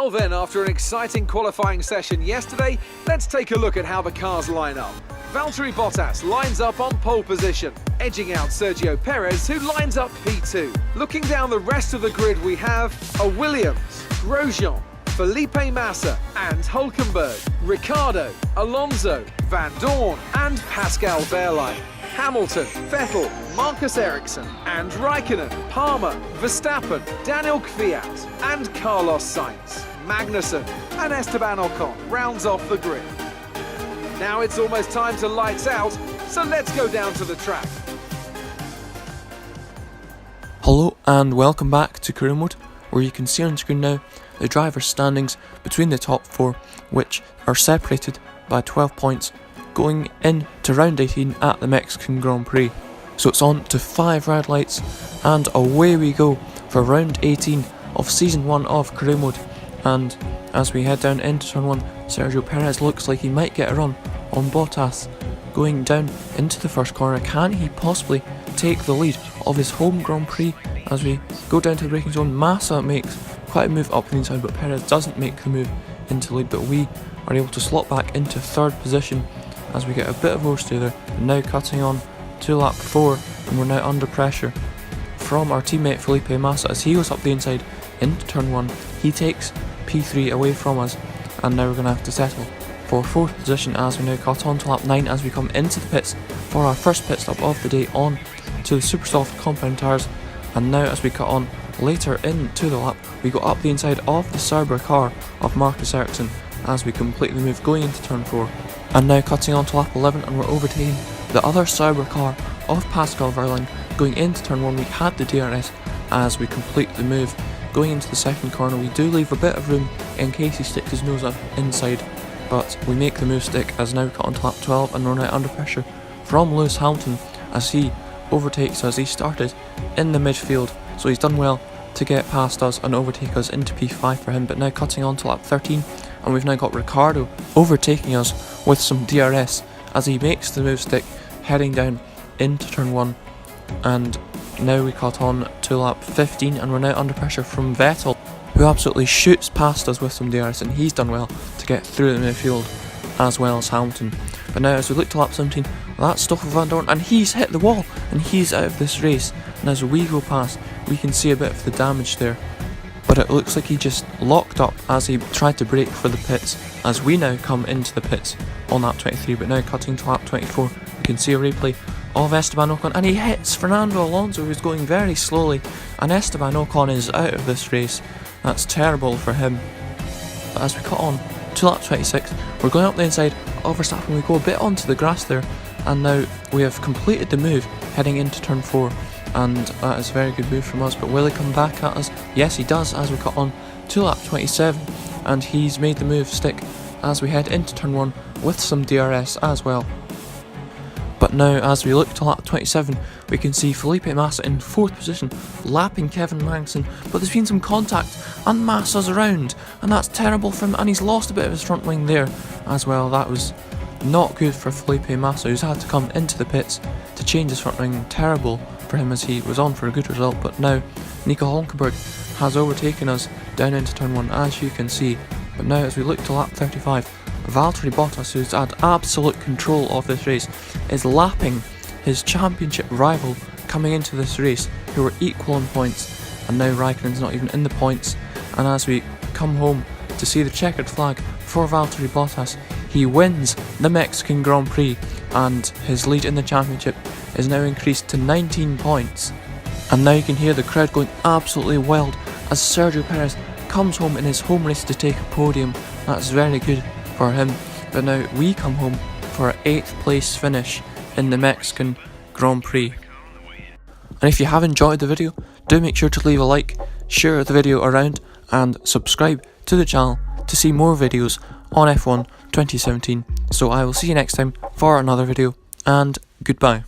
Well then, after an exciting qualifying session yesterday, let's take a look at how the cars line up. Valtteri Bottas lines up on pole position, edging out Sergio Perez, who lines up P2. Looking down the rest of the grid, we have a Williams, Grosjean, Felipe Massa and Hulkenberg, Ricciardo, Alonso, Van Dorn and Pascal Wehrlein, Hamilton, Vettel, Marcus Ericsson and Raikkonen, Palmer, Verstappen, Daniel Kvyat and Carlos Sainz, Magnussen and Esteban Ocon rounds off the grid. Now it's almost time to lights out, so let's go down to the track. Hello and welcome back to Career Mode, where you can see on screen now the driver's standings between the top four, which are separated by 12 points going into round 18 at the Mexican Grand Prix. So it's on to 5 red lights and away we go for round 18 of season 1 of Career Mode. And as we head down into turn 1, Sergio Perez looks like he might get a run on Bottas. Going down into the first corner, can he possibly take the lead of his home Grand Prix? As we go down to the braking zone, Massa makes quite a move up the inside, but Perez doesn't make the move into the lead, but we are able to slot back into third position as we get a bit of oversteer there. And now cutting on to lap 4, and we're now under pressure from our teammate Felipe Massa as he goes up the inside into turn 1. He takes P3 away from us, and now we're going to have to settle for 4th position as we now cut on to lap 9 as we come into the pits for our first pit stop of the day on to the super soft compound tyres. And now as we cut on later into the lap, we go up the inside of the Sauber car of Marcus Ericsson as we complete the move going into turn 4. And now cutting on to lap 11, and we're overtaking the other Sauber car of Pascal Wehrlein going into turn 1. We had the DRS as we complete the move going into the second corner. We do leave a bit of room in case he sticks his nose up inside, but we make the move stick as now we cut on to lap 12, and we're now under pressure from Lewis Hamilton as he overtakes us. He started in the midfield, so he's done well to get past us and overtake us into P5 for him. But now cutting on to lap 13, and we've now got Ricciardo overtaking us with some DRS as he makes the move stick heading down into turn 1. And now we cut on to lap 15, and we're now under pressure from Vettel, who absolutely shoots past us with some DRS, and he's done well to get through the midfield as well as Hamilton. But now as we look to lap 17, that's Stoffel Van Dorn, and he's hit the wall and he's out of this race. And as we go past, we can see a bit of the damage there, but it looks like he just locked up as he tried to brake for the pits as we now come into the pits on lap 23. But now cutting to lap 24, you can see a replay of Esteban Ocon, and he hits Fernando Alonso, who's going very slowly, and Esteban Ocon is out of this race. That's terrible for him. But as we cut on to lap 26, we're going up the inside of Verstappen. We go a bit onto the grass there, and now we have completed the move heading into turn 4, and that is a very good move from us. But will he come back at us? Yes, he does, as we cut on to lap 27, and he's made the move stick as we head into turn 1 with some DRS as well. But now as we look to lap 27, we can see Felipe Massa in 4th position, lapping Kevin Magnussen, but there's been some contact and Massa's around, and that's terrible for him, and he's lost a bit of his front wing there as well. That was not good for Felipe Massa, who's had to come into the pits to change his front wing. Terrible for him as he was on for a good result. But now Nico Hulkenberg has overtaken us down into turn 1, as you can see. But now as we look to lap 35, Valtteri Bottas, who's had absolute control of this race, is lapping his championship rival coming into this race, who were equal on points, and now Raikkonen's not even in the points. And as we come home to see the checkered flag for Valtteri Bottas, he wins the Mexican Grand Prix, and his lead in the championship is now increased to 19 points. And now you can hear the crowd going absolutely wild as Sergio Perez comes home in his home race to take a podium. That's very good for him. But now we come home for our 8th place finish in the Mexican Grand Prix. And if you have enjoyed the video, do make sure to leave a like, share the video around, and subscribe to the channel to see more videos on F1 2017. So I will see you next time for another video, and goodbye.